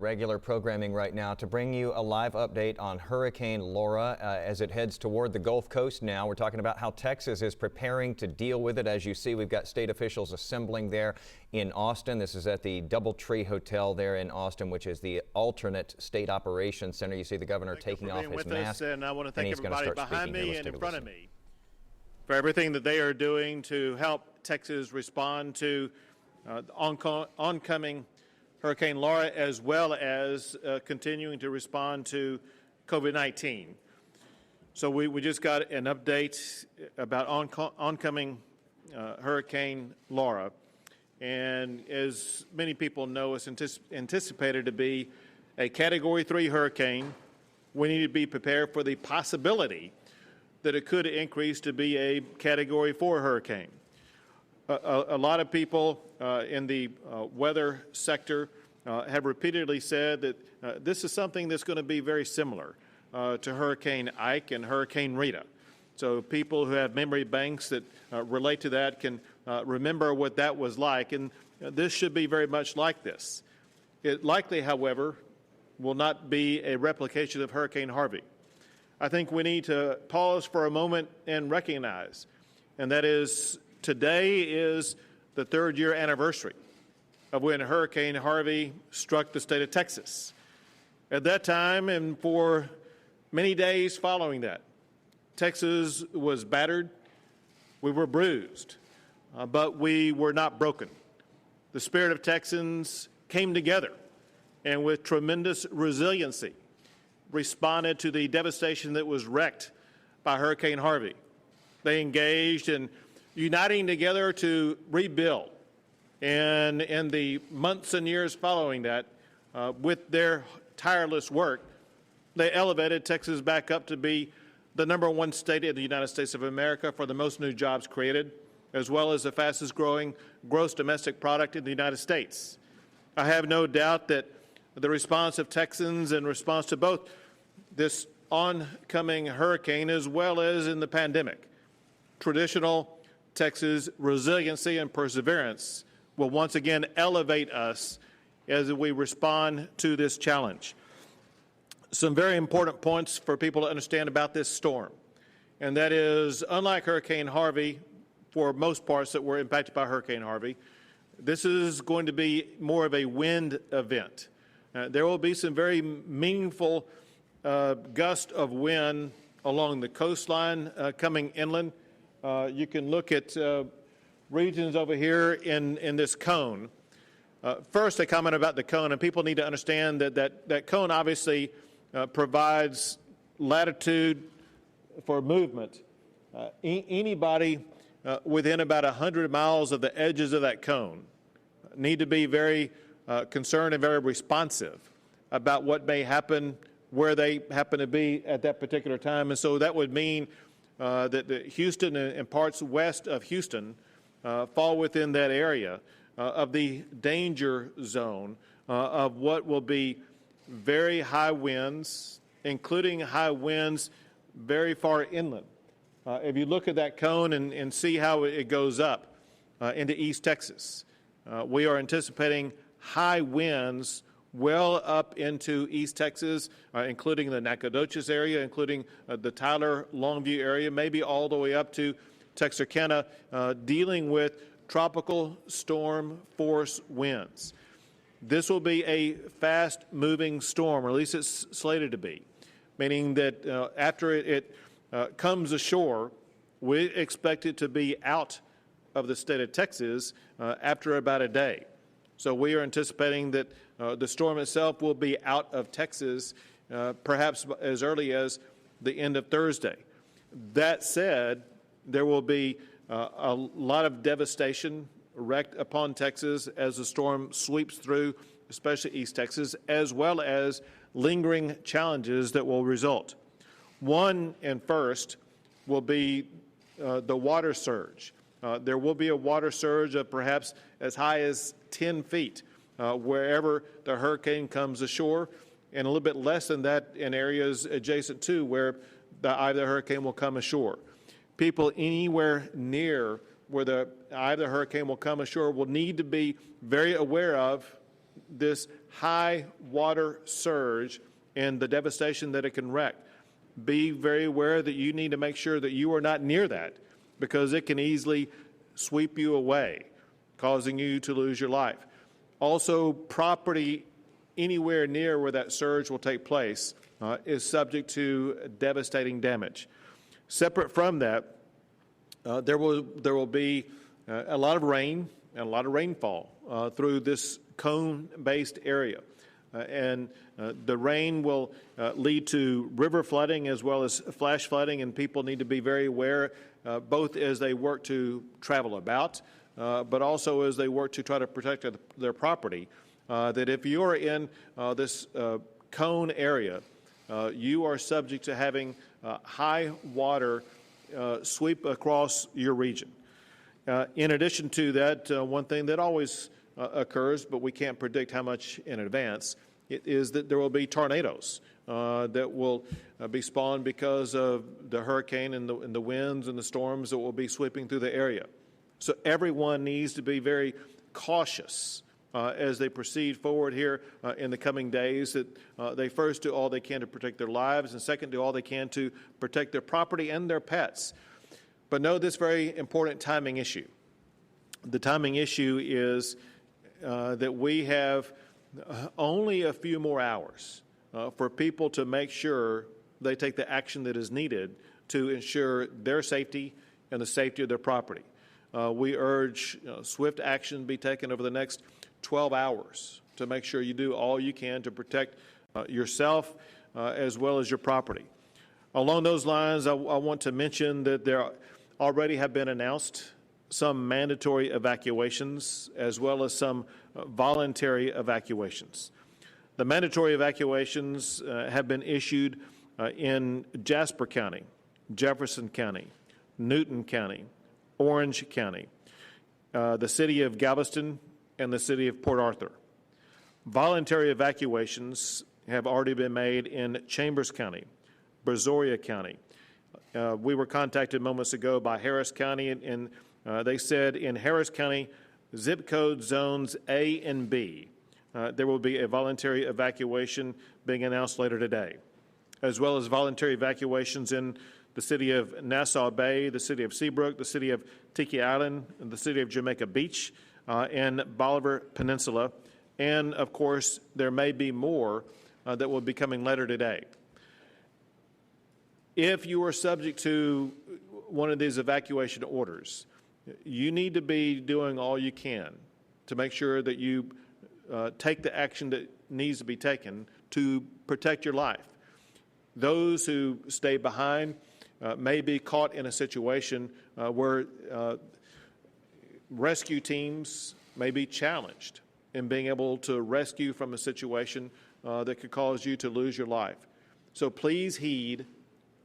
Regular programming right now to bring you a live update on Hurricane Laura as it heads toward the Gulf Coast now. We're talking about how Texas is preparing to deal with it. As you see, we've got state officials assembling there in Austin. This is at the Doubletree Hotel there in Austin, which is the alternate state operations center. You see the governor taking off his mask. And I want to thank everybody behind me and in front of me for everything that they are doing to help Texas respond to oncoming Hurricane Laura, as well as continuing to respond to COVID-19. So we just got an update about oncoming Hurricane Laura. And as many people know, it's anticipated to be a Category 3 hurricane. We need to be prepared for the possibility that it could increase to be a Category 4 hurricane. A lot of people in the weather sector have repeatedly said that this is something that's going to be very similar to Hurricane Ike and Hurricane Rita. So people who have memory banks that relate to that can remember what that was like, and this should be very much like this. It likely, however, will not be a replication of Hurricane Harvey. I think we need to pause for a moment and recognize, and that is, today is the 3rd year anniversary of when Hurricane Harvey struck the state of Texas. At that time, and for many days following that, Texas was battered, we were bruised, but we were not broken. The spirit of Texans came together and with tremendous resiliency responded to the devastation that was wreaked by Hurricane Harvey. They engaged in uniting together to rebuild. And in the months and years following that, with their tireless work, they elevated Texas back up to be the #1 state in the United States of America for the most new jobs created, as well as the fastest growing gross domestic product in the United States. I have no doubt that the response of Texans in response to both this oncoming hurricane as well as in the pandemic, traditional Texas resiliency and perseverance will once again elevate us as we respond to this challenge. Some very important points for people to understand about this storm, and that is, unlike Hurricane Harvey, for most parts that were impacted by Hurricane Harvey, this is going to be more of a wind event. There will be some very meaningful gusts of wind along the coastline coming inland. You can look at regions over here in this cone. First, a comment about the cone, and people need to understand that cone obviously provides latitude for movement. Anybody within about 100 miles of the edges of that cone need to be very concerned and very responsive about what may happen where they happen to be at that particular time. And so that would mean that Houston and parts west of Houston fall within that area of the danger zone of what will be very high winds, including high winds very far inland. If you look at that cone and see how it goes up into East Texas, we are anticipating high winds well up into East Texas, including the Nacogdoches area, including the Tyler, Longview area, maybe all the way up to Texarkana, dealing with tropical storm force winds. This will be a fast-moving storm, or at least it's slated to be, meaning that after it comes ashore, we expect it to be out of the state of Texas after about a day. So we are anticipating that the storm itself will be out of Texas perhaps as early as the end of Thursday. That said, there will be a lot of devastation wreaked upon Texas as the storm sweeps through, especially East Texas, as well as lingering challenges that will result. One, and first, will be the water surge. There will be a water surge of perhaps as high as 10 feet wherever the hurricane comes ashore, and a little bit less than that in areas adjacent to where the eye of the hurricane will come ashore. People anywhere near where the eye of the hurricane will come ashore will need to be very aware of this high water surge and the devastation that it can wreak. Be very aware that you need to make sure that you are not near that, because it can easily sweep you away, causing you to lose your life. Also, property anywhere near where that surge will take place is subject to devastating damage. Separate from that, there will be a lot of rain and a lot of rainfall through this cone-based area. And the rain will lead to river flooding as well as flash flooding, and people need to be very aware, both as they work to travel about, but also as they work to try to protect their property, that if you're in this cone area, you are subject to having high water sweep across your region. In addition to that, one thing that always occurs, but we can't predict how much in advance, it is that there will be tornadoes that will be spawned because of the hurricane and the winds and the storms that will be sweeping through the area. So everyone needs to be very cautious as they proceed forward here in the coming days, that they first do all they can to protect their lives, and second, do all they can to protect their property and their pets. But know this very important timing issue. The timing issue is that we have only a few more hours for people to make sure they take the action that is needed to ensure their safety and the safety of their property. We urge swift action be taken over the next 12 hours to make sure you do all you can to protect yourself as well as your property. Along those lines, I want to mention that there already have been announced some mandatory evacuations as well as some voluntary evacuations. The mandatory evacuations have been issued in Jasper County, Jefferson County, Newton County, Orange County, the city of Galveston, and the city of Port Arthur. Voluntary evacuations have already been made in Chambers County, Brazoria County. We were contacted moments ago by Harris County, and they said in Harris County, zip code zones A and B, there will be a voluntary evacuation being announced later today, as well as voluntary evacuations in the city of Nassau Bay, the city of Seabrook, the city of Tiki Island, and the city of Jamaica Beach, and Bolivar Peninsula. And, of course, there may be more that will be coming later today. If you are subject to one of these evacuation orders, you need to be doing all you can to make sure that you take the action that needs to be taken to protect your life. Those who stay behind may be caught in a situation where rescue teams may be challenged in being able to rescue from a situation that could cause you to lose your life. So please heed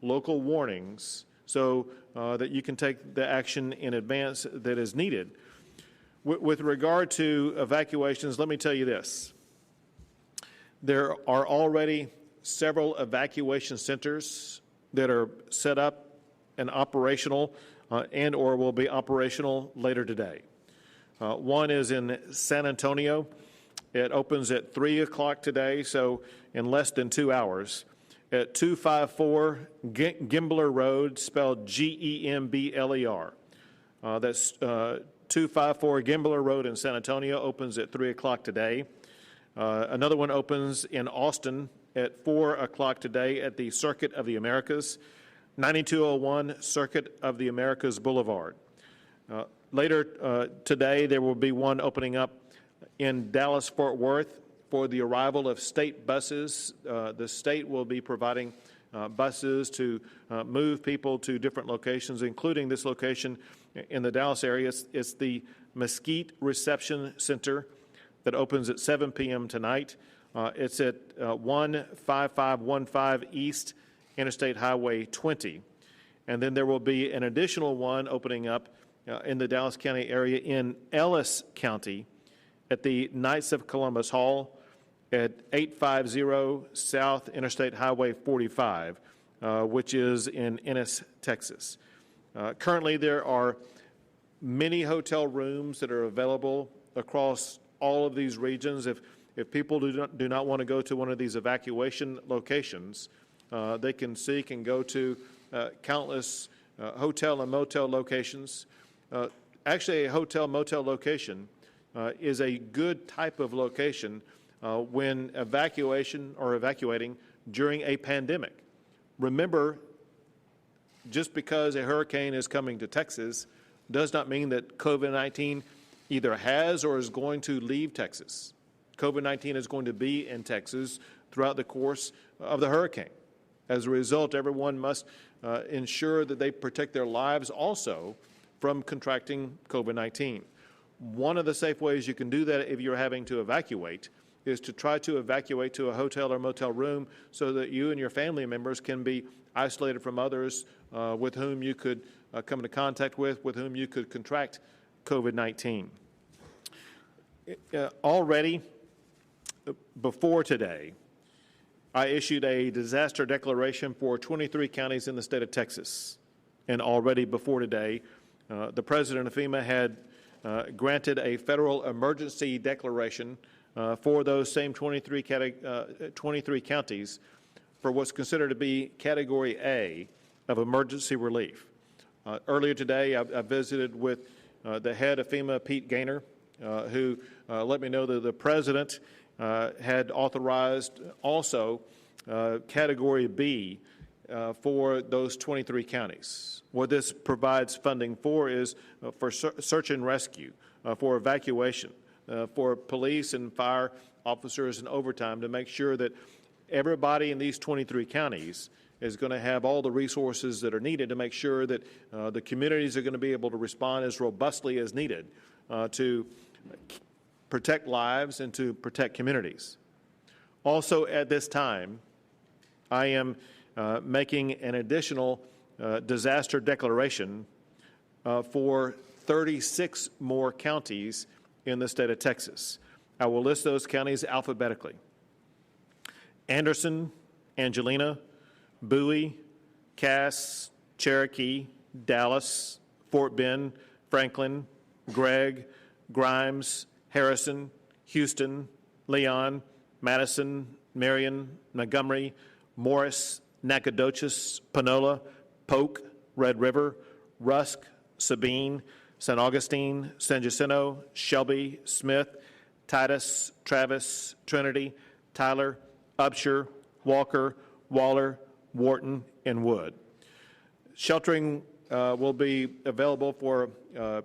local warnings so that you can take the action in advance that is needed. With regard to evacuations, let me tell you this. There are already several evacuation centers that are set up and operational and or will be operational later today. One is in San Antonio. It opens at 3 o'clock today, so in less than 2 hours, at 254 Gembler Road, spelled Gembler. That's 254 Gembler Road in San Antonio, opens at 3 o'clock today. Another one opens in Austin at 4 o'clock today at the Circuit of the Americas, 9201 Circuit of the Americas Boulevard. Later today, there will be one opening up in Dallas-Fort Worth for the arrival of state buses. The state will be providing buses to move people to different locations, including this location in the Dallas area. It's the Mesquite Reception Center that opens at 7 p.m. tonight. It's at 15515 East Interstate Highway 20. And then there will be an additional one opening up in the Dallas County area in Ellis County at the Knights of Columbus Hall at 850 South Interstate Highway 45, which is in Ennis, Texas. Currently, there are many hotel rooms that are available across all of these regions. if people do not want to go to one of these evacuation locations, they can seek and go to countless hotel and motel locations. Actually, a hotel motel location is a good type of location when evacuating during a pandemic. Remember, just because a hurricane is coming to Texas does not mean that COVID-19 either has or is going to leave Texas. COVID-19 is going to be in Texas throughout the course of the hurricane. As a result, everyone must ensure that they protect their lives also from contracting COVID-19. One of the safe ways you can do that if you're having to evacuate is to try to evacuate to a hotel or motel room so that you and your family members can be isolated from others with whom you could come into contact with whom you could contract COVID-19. Already, before today, I issued a disaster declaration for 23 counties in the state of Texas. And already before today, the president of FEMA had granted a federal emergency declaration for those same 23 counties for what's considered to be Category A of emergency relief. Earlier today, I visited with the head of FEMA, Pete Gaynor, who let me know that the president had authorized also Category B for those 23 counties. What this provides funding for is for search and rescue, for evacuation, for police and fire officers and overtime to make sure that everybody in these 23 counties is going to have all the resources that are needed to make sure that the communities are going to be able to respond as robustly as needed to protect lives and to protect communities. Also at this time, I am making an additional disaster declaration for 36 more counties in the state of Texas. I will list those counties alphabetically: Anderson, Angelina, Bowie, Cass, Cherokee, Dallas, Fort Bend, Franklin, Gregg, Grimes, Harrison, Houston, Leon, Madison, Marion, Montgomery, Morris, Nacogdoches, Panola, Polk, Red River, Rusk, Sabine, San Augustine, San Jacinto, Shelby, Smith, Titus, Travis, Trinity, Tyler, Upshur, Walker, Waller, Wharton, and Wood. Sheltering will be available for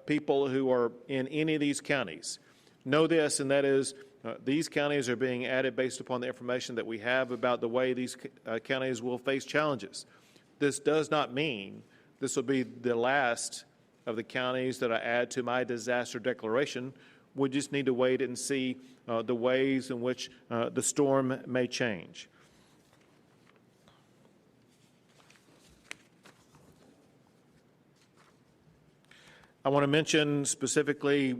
people who are in any of these counties. Know this, and that is these counties are being added based upon the information that we have about the way these counties will face challenges. This does not mean this will be the last of the counties that I add to my disaster declaration. We just need to wait and see the ways in which the storm may change. I want to mention specifically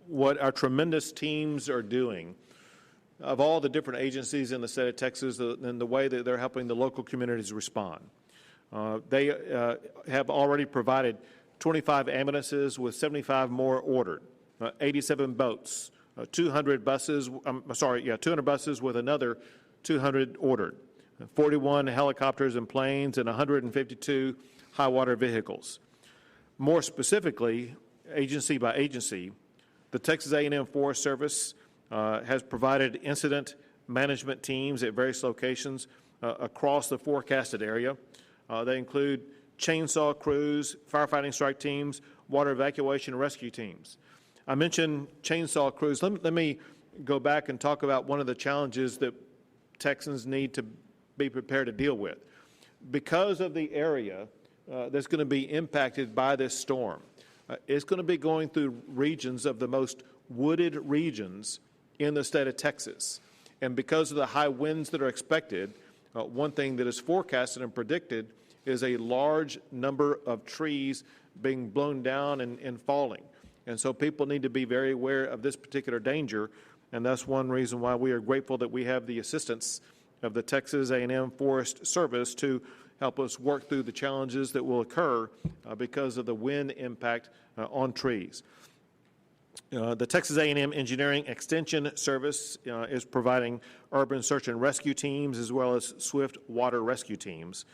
what our tremendous teams are doing of all the different agencies in the state of Texas and the way that they're helping the local communities respond. They have already provided 25 ambulances with 75 more ordered, 87 boats, 200 buses, 200 buses with another 200 ordered, 41 helicopters and planes, and 152 high water vehicles. More specifically, agency by agency, the Texas A&M Forest Service has provided incident management teams at various locations across the forecasted area. They include chainsaw crews, firefighting strike teams, water evacuation and rescue teams. I mentioned chainsaw crews. Let me go back and talk about one of the challenges that Texans need to be prepared to deal with. Because of the area that's going to be impacted by this storm, it's going to be going through regions of the most wooded regions in the state of Texas. And because of the high winds that are expected, one thing that is forecasted and predicted is a large number of trees being blown down and falling. And so people need to be very aware of this particular danger, and that's one reason why we are grateful that we have the assistance of the Texas A&M Forest Service to help us work through the challenges that will occur because of the wind impact on trees. The Texas A&M Engineering Extension Service is providing urban search and rescue teams as well as swift water rescue teams.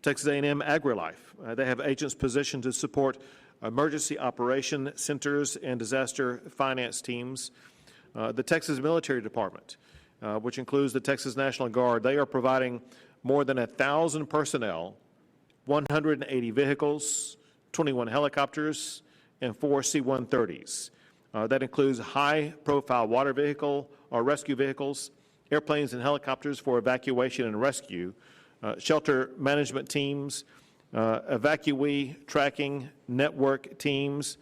Texas A&M AgriLife, they have agents positioned to support emergency operation centers and disaster finance teams. The Texas Military Department, which includes the Texas National Guard, they are providing more than 1,000 personnel, 180 vehicles, 21 helicopters, and 4 C-130s. That includes high-profile water vehicle or rescue vehicles, airplanes and helicopters for evacuation and rescue, shelter management teams, evacuee tracking network teams,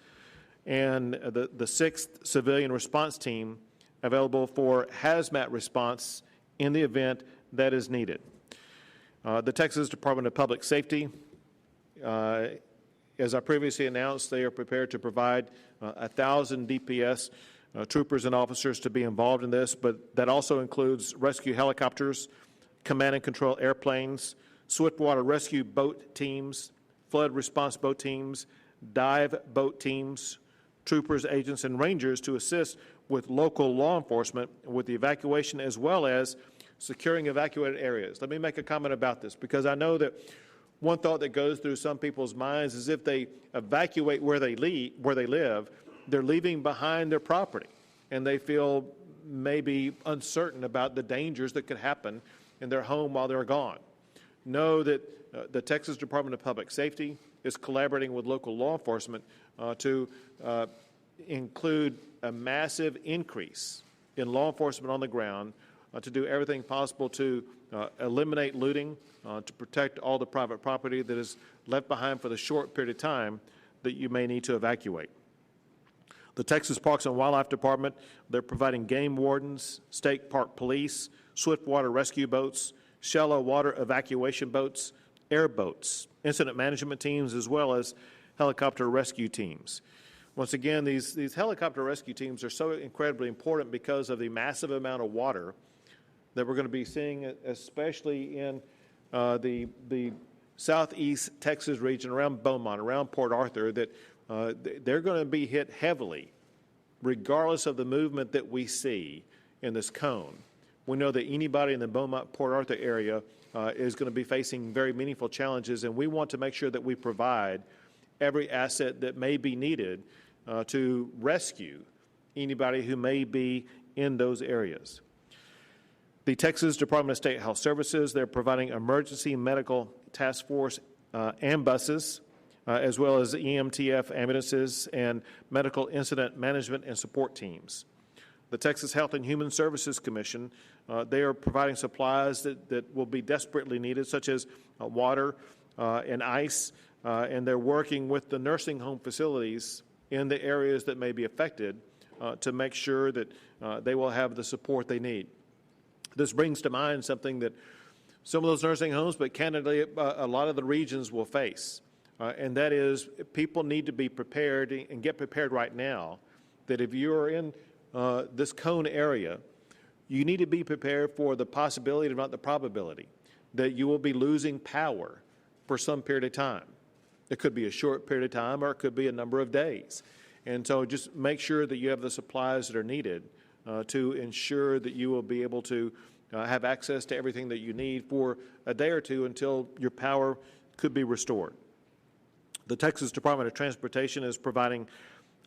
and the 6th Civilian Response Team available for hazmat response in the event that is needed. The Texas Department of Public Safety, as I previously announced, they are prepared to provide 1,000 DPS troopers and officers to be involved in this, but that also includes rescue helicopters, command and control airplanes, swiftwater rescue boat teams, flood response boat teams, dive boat teams, troopers, agents, and rangers to assist with local law enforcement with the evacuation as well as securing evacuated areas. Let me make a comment about this because I know that one thought that goes through some people's minds is if they evacuate where they live, they're leaving behind their property, and they feel maybe uncertain about the dangers that could happen in their home while they're gone. Know that the Texas Department of Public Safety is collaborating with local law enforcement to include a massive increase in law enforcement on the ground to do everything possible to eliminate looting, to protect all the private property that is left behind for the short period of time that you may need to evacuate. The Texas Parks and Wildlife Department, they're providing game wardens, state park police, swiftwater rescue boats, shallow water evacuation boats, airboats, incident management teams, as well as helicopter rescue teams. Once again, these helicopter rescue teams are so incredibly important because of the massive amount of water that we're going to be seeing, especially in the southeast Texas region, around Beaumont, around Port Arthur, that they're going to be hit heavily, regardless of the movement that we see in this cone. We know that anybody in the Beaumont, Port Arthur area is going to be facing very meaningful challenges, and we want to make sure that we provide every asset that may be needed to rescue anybody who may be in those areas. The Texas Department of State Health Services, they're providing emergency medical task force ambuses, as well as EMTF ambulances and medical incident management and support teams. The Texas Health and Human Services Commission, they are providing supplies that will be desperately needed, such as water and ice, and they're working with the nursing home facilities in the areas that may be affected to make sure that they will have the support they need. This brings to mind something that some of those nursing homes, but candidly, a lot of the regions will face, and that is people need to be prepared and get prepared right now that if you're in this cone area, you need to be prepared for the possibility, if not the probability, that you will be losing power for some period of time. It could be a short period of time or it could be a number of days. And so just make sure that you have the supplies that are needed to ensure that you will be able to have access to everything that you need for a day or two until your power could be restored. The Texas Department of Transportation is providing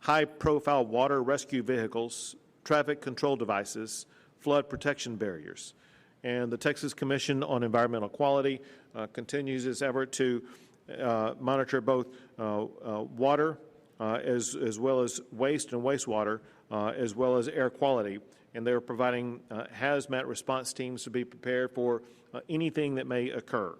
high-profile water rescue vehicles, traffic control devices, flood protection barriers. And the Texas Commission on Environmental Quality continues its effort to monitor both water as well as waste and wastewater, as well as air quality. And they're providing hazmat response teams to be prepared for anything that may occur.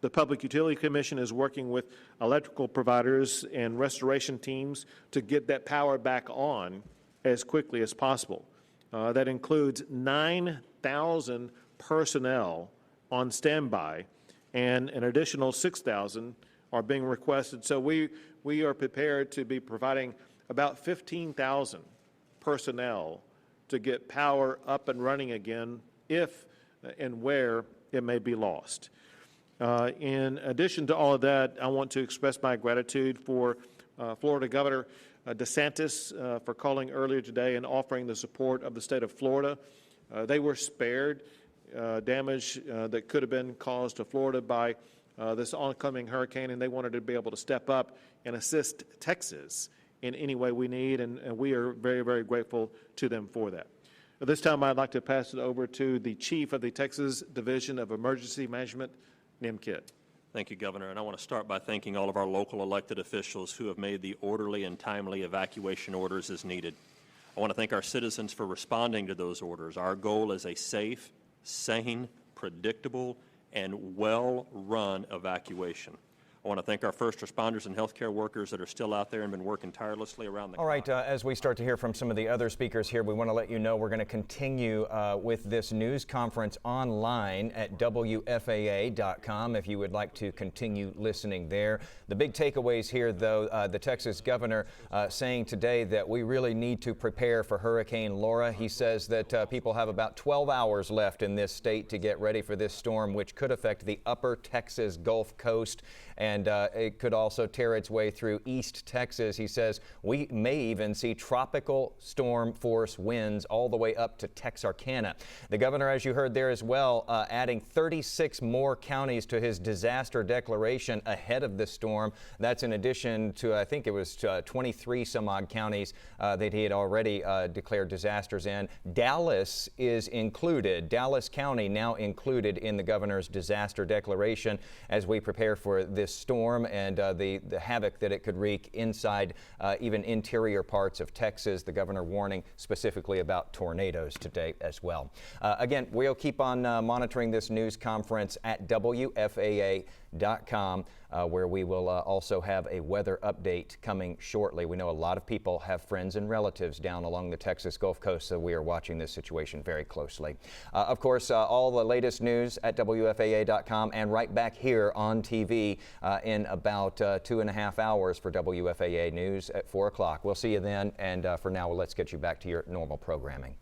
The Public Utility Commission is working with electrical providers and restoration teams to get that power back on as quickly as possible. That includes 9,000 personnel on standby, and an additional 6,000 are being requested. So we are prepared to be providing about 15,000 personnel to get power up and running again if and where it may be lost. In addition to all of that, I want to express my gratitude for Florida Governor DeSantis for calling earlier today and offering the support of the state of Florida. They were spared damage that could have been caused to Florida by this oncoming hurricane, and they wanted to be able to step up and assist Texas in any way we need, and we are very, very grateful to them for that. At this time, I'd like to pass it over to the Chief of the Texas Division of Emergency Management, Nim Kidd. Thank you, Governor. And I want to start by thanking all of our local elected officials who have made the orderly and timely evacuation orders as needed. I want to thank our citizens for responding to those orders. Our goal is a safe, sane, predictable, and well-run evacuation. I want to thank our first responders and healthcare workers that are still out there and been working tirelessly around the clock. All right, as we start to hear from some of the other speakers here, we want to let you know we're going to continue with this news conference online at WFAA.com if you would like to continue listening there. The big takeaways here, though, the Texas governor saying today that we really need to prepare for Hurricane Laura. He says that people have about 12 hours left in this state to get ready for this storm, which could affect the upper Texas Gulf Coast, and it could also tear its way through East Texas. He says we may even see tropical storm force winds all the way up to Texarkana. The governor, as you heard there as well, adding 36 more counties to his disaster declaration ahead of the storm. That's in addition to, I think it was 23 some odd counties that he had already declared disasters in. Dallas is included. Dallas County now included in the governor's disaster declaration as we prepare for this storm and the havoc that it could wreak inside even interior parts of Texas. The governor warning specifically about tornadoes today as well. Again, we'll keep on monitoring this news conference at WFAA.com, where we will also have a weather update coming shortly. We know a lot of people have friends and relatives down along the Texas Gulf Coast, so we are watching this situation very closely. Of course, all the latest news at WFAA.com and right back here on TV in about 2.5 hours for WFAA News at 4 o'clock. We'll see you then, and for now, let's get you back to your normal programming.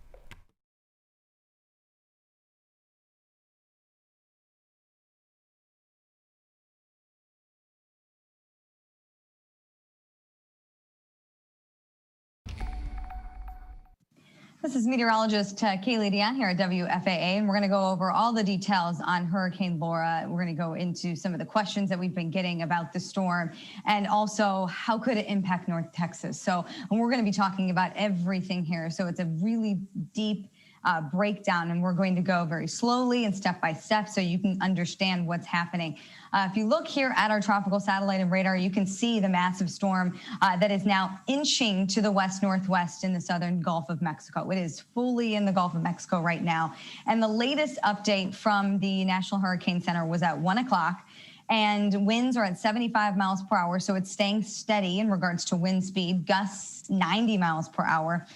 This is meteorologist Kaylee Dion here at WFAA, and we're going to go over all the details on Hurricane Laura. We're going to go into some of the questions that we've been getting about the storm and also how could it impact North Texas. So we're going to be talking about everything here. So it's a really deep breakdown, and we're going to go very slowly and step by step so you can understand what's happening. If you look here at our tropical satellite and radar, you can see the massive storm that is now inching to the west-northwest in the southern Gulf of Mexico. It is fully in the Gulf of Mexico right now. And the latest update from the National Hurricane Center was at 1 o'clock. And winds are at 75 miles per hour, so it's staying steady in regards to wind speed. Gusts 90 miles per hour.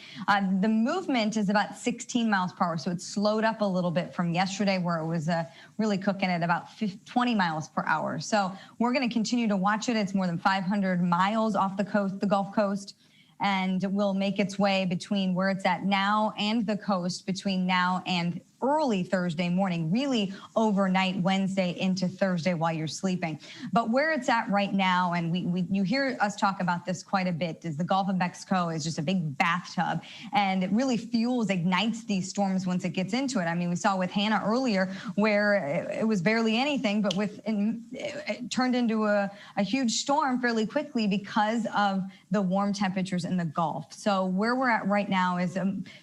The movement is about 16 miles per hour, so it's slowed up a little bit from yesterday where it was really cooking at about 20 miles per hour. So we're going to continue to watch it. It's more than 500 miles off the coast, the Gulf Coast, and will make its way between where it's at now and the coast between now and early Thursday morning, really overnight Wednesday into Thursday while you're sleeping. But where it's at right now, and you hear us talk about this quite a bit, is the Gulf of Mexico is just a big bathtub, and it really ignites these storms once it gets into it. I mean, we saw with Hannah earlier where it was barely anything, but it turned into a huge storm fairly quickly because of the warm temperatures in the Gulf. So where we're at right now is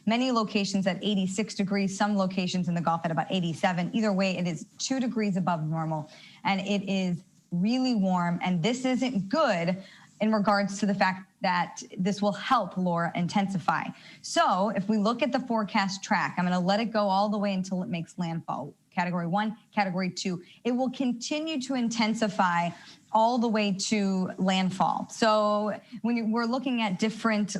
many locations at 86 degrees, some locations in the Gulf at about 87. Either way, it is 2 degrees above normal, and it is really warm. And this isn't good in regards to the fact that this will help Laura intensify. So if we look at the forecast track, I'm going to let it go all the way until it makes landfall. Category 1, Category 2. It will continue to intensify all the way to landfall. So when we're looking at different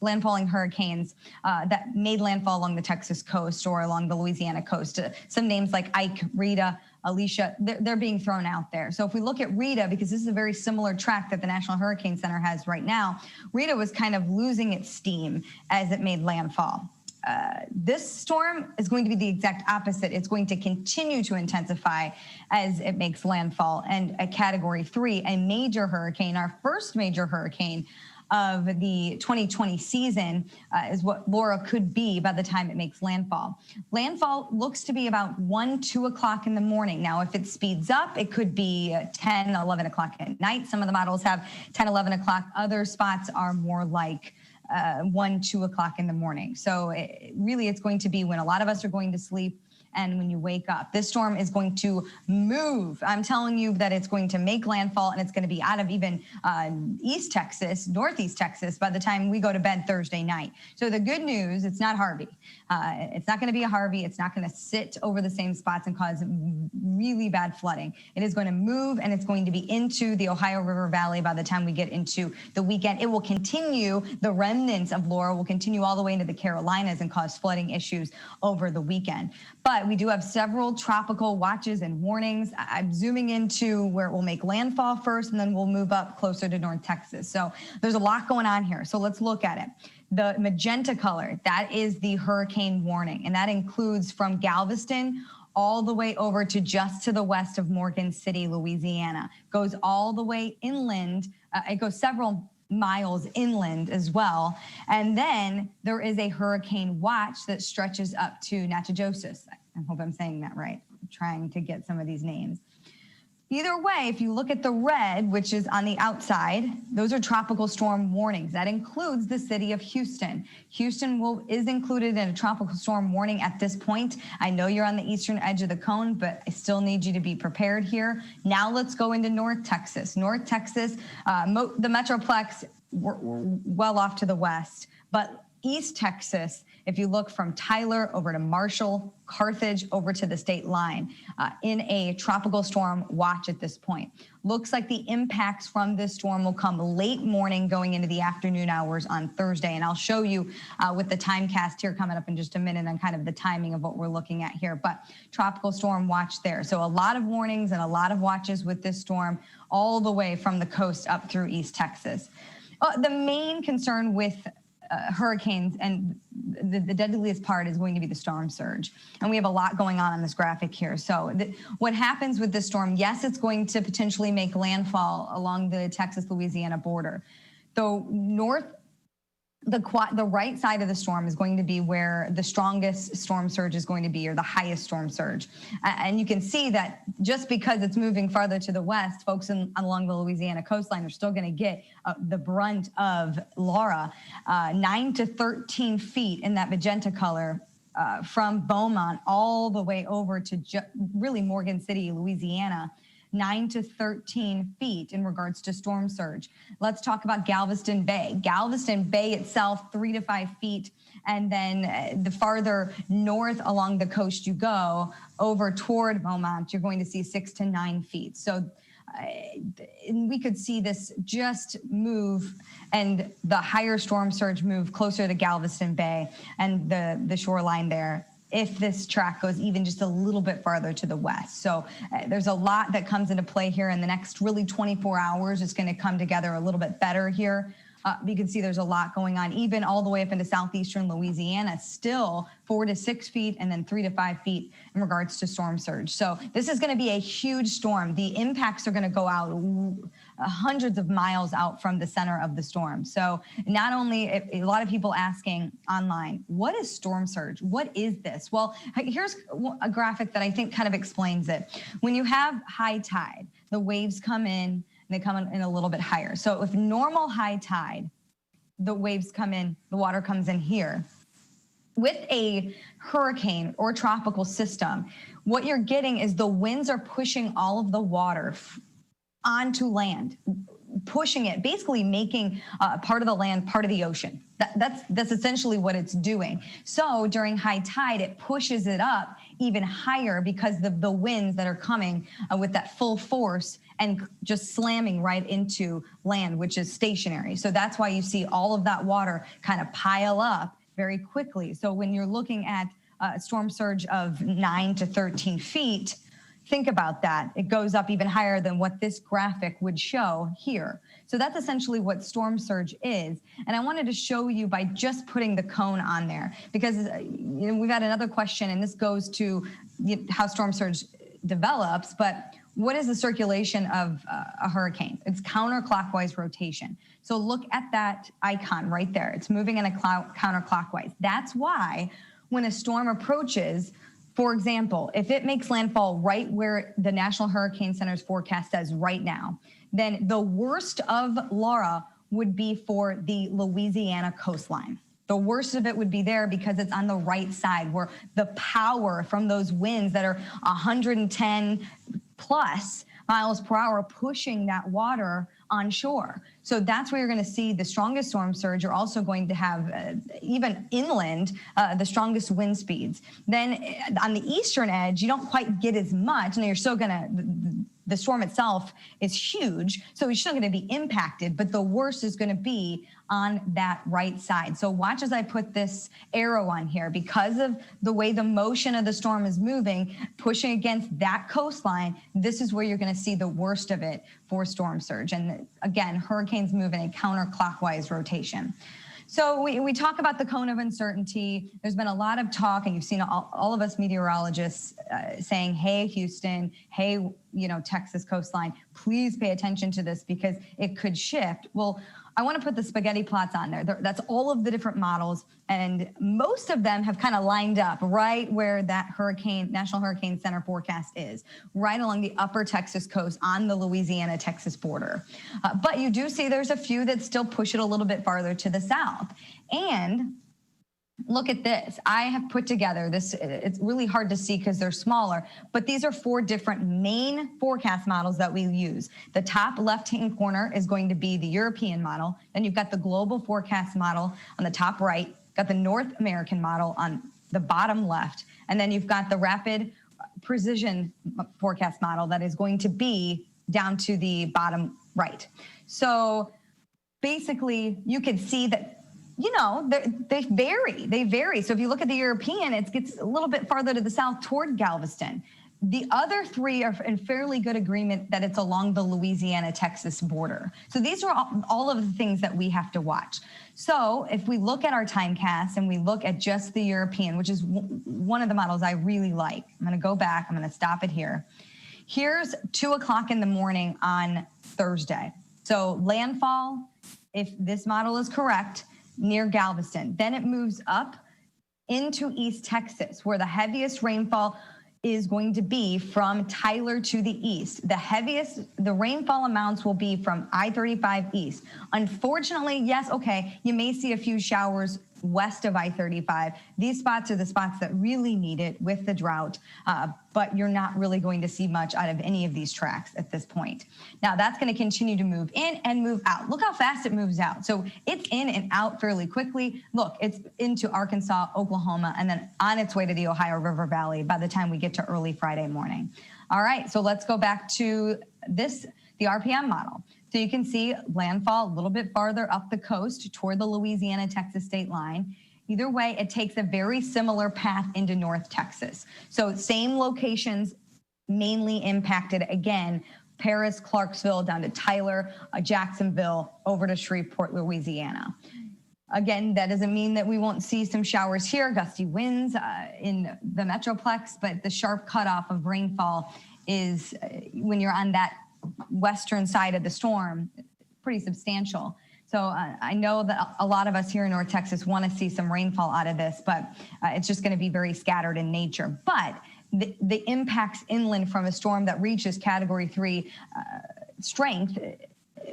landfalling hurricanes that made landfall along the Texas coast or along the Louisiana coast. Some names like Ike, Rita, Alicia, they're being thrown out there. So if we look at Rita, because this is a very similar track that the National Hurricane Center has right now, Rita was kind of losing its steam as it made landfall. This storm is going to be the exact opposite. It's going to continue to intensify as it makes landfall. And a Category 3, a major hurricane, our first major hurricane of the 2020 season is what Laura could be by the time it makes landfall. Landfall looks to be about 1, 2 o'clock in the morning. Now, if it speeds up, it could be 10, 11 o'clock at night. Some of the models have 10, 11 o'clock. Other spots are more like 1, 2 o'clock in the morning. So really, it's going to be when a lot of us are going to sleep and when you wake up. This storm is going to move. I'm telling you that it's going to make landfall, and it's going to be out of even East Texas, Northeast Texas by the time we go to bed Thursday night. So the good news, it's not Harvey. It's not going to be a Harvey. It's not going to sit over the same spots and cause really bad flooding. It is going to move, and it's going to be into the Ohio River Valley by the time we get into the weekend. It will continue, the remnants of Laura will continue all the way into the Carolinas and cause flooding issues over the weekend. But we do have several tropical watches and warnings. I'm zooming into where it will make landfall first, and then we'll move up closer to North Texas. So there's a lot going on here. So let's look at it. The magenta color, that is the hurricane warning, and that includes from Galveston all the way over to just to the west of Morgan City, Louisiana. Goes all the way inland. It goes several miles inland as well. And then there is a hurricane watch that stretches up to Natchitoches. I hope I'm saying that right. I'm trying to get some of these names. Either way, if you look at the red, which is on the outside, those are tropical storm warnings. That includes the city of Houston. Houston is included in a tropical storm warning at this point. I know you're on the eastern edge of the cone, but I still need you to be prepared here. Now let's go into North Texas. North Texas, the Metroplex, we're well off to the west, but East Texas, if you look from Tyler over to Marshall, Carthage over to the state line, in a tropical storm watch at this point. Looks like the impacts from this storm will come late morning going into the afternoon hours on Thursday. And I'll show you with the timecast here coming up in just a minute on kind of the timing of what we're looking at here. But tropical storm watch there. So a lot of warnings and a lot of watches with this storm all the way from the coast up through East Texas. The main concern with hurricanes and the deadliest part is going to be the storm surge. And we have a lot going on this graphic here. So what happens with this storm, yes, it's going to potentially make landfall along the Texas-Louisiana border. Though the right side of the storm is going to be where the strongest storm surge is going to be, or the highest storm surge. And you can see that just because it's moving farther to the west, folks along the Louisiana coastline are still going to get the brunt of Laura. 9 to 13 feet in that magenta color from Beaumont all the way over to really Morgan City, Louisiana. 9 to 13 feet in regards to storm surge. Let's talk about Galveston Bay. Galveston Bay itself, 3 to 5 feet. And then the farther north along the coast you go, over toward Beaumont, you're going to see 6 to 9 feet. So we could see this just move, and the higher storm surge move closer to Galveston Bay and the shoreline there, if this track goes even just a little bit farther to the west. So there's a lot that comes into play here in the next really 24 hours. It's going to come together a little bit better here. You can see there's a lot going on, even all the way up into southeastern Louisiana, still 4 to 6 feet and then 3 to 5 feet in regards to storm surge. So this is going to be a huge storm. The impacts are going to go out hundreds of miles out from the center of the storm. So not only a lot of people asking online, what is storm surge? What is this? Well, here's a graphic that I think kind of explains it. When you have high tide, the waves come in, and they come in a little bit higher. So if normal high tide, the waves come in, the water comes in here. With a hurricane or tropical system, what you're getting is the winds are pushing all of the water onto land, pushing it, basically making part of the land part of the ocean. That's essentially what it's doing. So during high tide, it pushes it up even higher because of the winds that are coming with that full force and just slamming right into land, which is stationary. So that's why you see all of that water kind of pile up very quickly. So when you're looking at a storm surge of 9 to 13 feet, think about that. It goes up even higher than what this graphic would show here. So that's essentially what storm surge is. And I wanted to show you by just putting the cone on there, because we've had another question, and this goes to how storm surge develops, but what is the circulation of a hurricane? It's counterclockwise rotation. So look at that icon right there. It's moving in a counterclockwise. That's why when a storm approaches, for example, if it makes landfall right where the National Hurricane Center's forecast says right now, then the worst of Laura would be for the Louisiana coastline. The worst of it would be there because it's on the right side where the power from those winds that are 110 plus miles per hour pushing that water on shore. So that's where you're going to see the strongest storm surge. You're also going to have, even inland, the strongest wind speeds. Then on the eastern edge, you don't quite get as much, and you're still going to, the storm itself is huge, so you're still going to be impacted, but the worst is going to be on that right side. So watch as I put this arrow on here. Because of the way the motion of the storm is moving, pushing against that coastline, this is where you're going to see the worst of it for storm surge. And again, hurricanes move in a counterclockwise rotation. So we talk about the cone of uncertainty. There's been a lot of talk, and you've seen all of us meteorologists saying, hey, Houston, hey, Texas coastline, please pay attention to this because it could shift. Well, I want to put the spaghetti plots on there. That's all of the different models, and most of them have kind of lined up right where that National Hurricane Center forecast is, right along the upper Texas coast on the Louisiana-Texas border. But you do see there's a few that still push it a little bit farther to the south. And look at this. I have put together this. It's really hard to see because they're smaller, but these are 4 different main forecast models that we use. The top left-hand corner is going to be the European model. Then you've got the global forecast model on the top right, got the North American model on the bottom left, and then you've got the rapid precision forecast model that is going to be down to the bottom right. So basically, you can see that they vary. So if you look at the European, it gets a little bit farther to the south toward Galveston. The other 3 are in fairly good agreement that it's along the Louisiana-Texas border. So these are all of the things that we have to watch. So if we look at our timecast and we look at just the European, which is one of the models I really like, I'm going to go back. I'm going to stop it here. Here's 2 o'clock in the morning on Thursday. So landfall, if this model is correct, near Galveston. Then it moves up into East Texas, where the heaviest rainfall is going to be from Tyler to the east. The rainfall amounts will be from I-35 east. Unfortunately, yes, okay, you may see a few showers west of I-35. These spots are the spots that really need it with the drought, but you're not really going to see much out of any of these tracks at this point. Now, that's going to continue to move in and move out. Look how fast it moves out. So it's in and out fairly quickly. Look, it's into Arkansas, Oklahoma, and then on its way to the Ohio River Valley by the time we get to early Friday morning. All right, so let's go back to the RPM model. So you can see landfall a little bit farther up the coast toward the Louisiana-Texas state line. Either way, it takes a very similar path into North Texas. So same locations, mainly impacted again, Paris, Clarksville, down to Tyler, Jacksonville, over to Shreveport, Louisiana. Again, that doesn't mean that we won't see some showers here, gusty winds in the Metroplex, but the sharp cutoff of rainfall is when you're on that western side of the storm, pretty substantial. So I know that a lot of us here in North Texas want to see some rainfall out of this, but it's just going to be very scattered in nature. But the impacts inland from a storm that reaches Category 3 strength,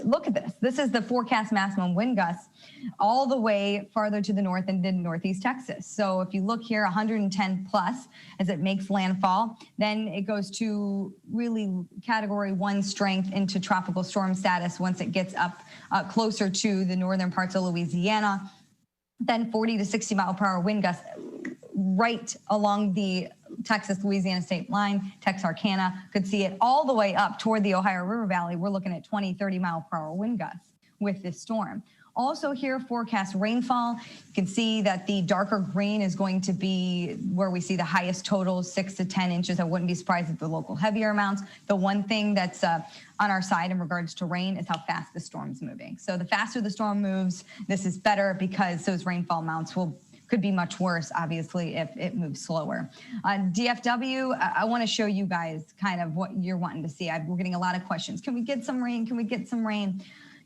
look at this. This is the forecast maximum wind gusts all the way farther to the north and in northeast Texas. So if you look here, 110 plus as it makes landfall, then it goes to really Category 1 strength into tropical storm status once it gets up closer to the northern parts of Louisiana. Then 40 to 60 mile per hour wind gusts right along the Texas-Louisiana state line. Texarkana could see it all the way up toward the Ohio River Valley. We're looking at 20, 30 mile per hour wind gusts with this storm. Also here, forecast rainfall. You can see that the darker green is going to be where we see the highest totals, 6 to 10 inches. I wouldn't be surprised if the local heavier amounts. The one thing that's on our side in regards to rain is how fast the storm's moving. So the faster the storm moves, this is better because those rainfall amounts will could be much worse, obviously, if it moves slower. DFW, I want to show you guys kind of what you're wanting to see. We're getting a lot of questions. Can we get some rain? Can we get some rain?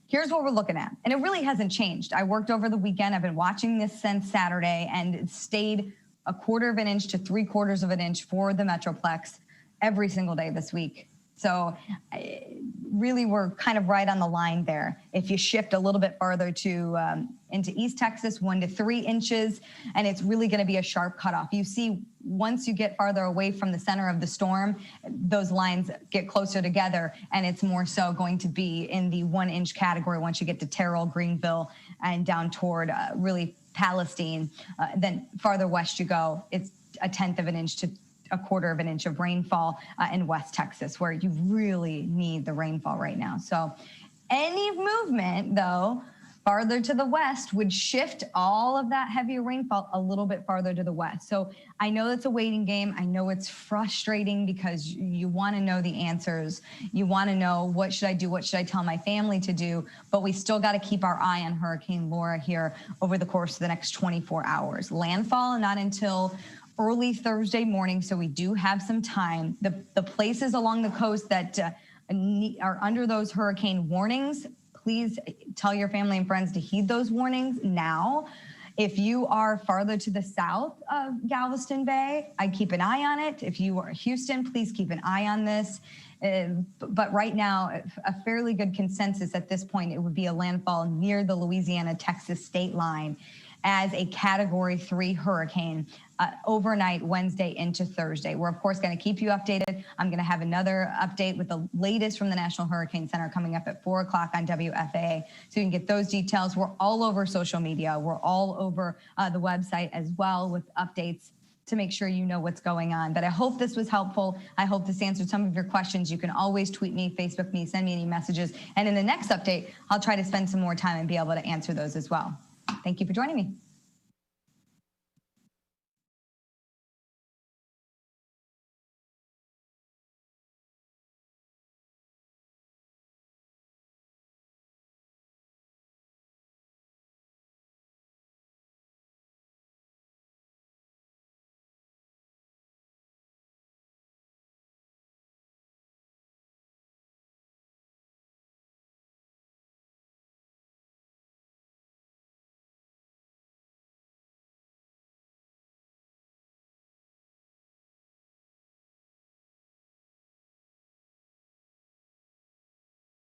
Here's what we're looking at. And it really hasn't changed. I worked over the weekend. I've been watching this since Saturday, and it stayed 1/4 of an inch to 3/4 of an inch for the Metroplex every single day this week. So really, we're kind of right on the line there. If you shift a little bit farther to into East Texas, 1 to 3 inches, and it's really going to be a sharp cutoff. You see, once you get farther away from the center of the storm, those lines get closer together, and it's more so going to be in the 1-inch category once you get to Terrell, Greenville, and down toward really Palestine. Then farther west you go, it's 1/10 of an inch to 1/4 of an inch of rainfall in West Texas, where you really need the rainfall right now. So any movement, though, farther to the west would shift all of that heavier rainfall a little bit farther to the west. So I know it's a waiting game. I know it's frustrating because you want to know the answers. You want to know, what should I do? What should I tell my family to do? But we still got to keep our eye on Hurricane Laura here over the course of the next 24 hours. Landfall not until early Thursday morning, so we do have some time. The places along the coast that are under those hurricane warnings, please tell your family and friends to heed those warnings now. If you are farther to the south of Galveston Bay, I'd keep an eye on it. If you are Houston, please keep an eye on this. But right now, a fairly good consensus at this point, it would be a landfall near the Louisiana-Texas state line as a Category 3 hurricane overnight Wednesday into Thursday. We're, of course, going to keep you updated. I'm going to have another update with the latest from the National Hurricane Center coming up at 4 o'clock on WFAA, so you can get those details. We're all over social media. We're all over the website as well with updates to make sure you know what's going on. But I hope this was helpful. I hope this answered some of your questions. You can always tweet me, Facebook me, send me any messages. And in the next update, I'll try to spend some more time and be able to answer those as well. Thank you for joining me.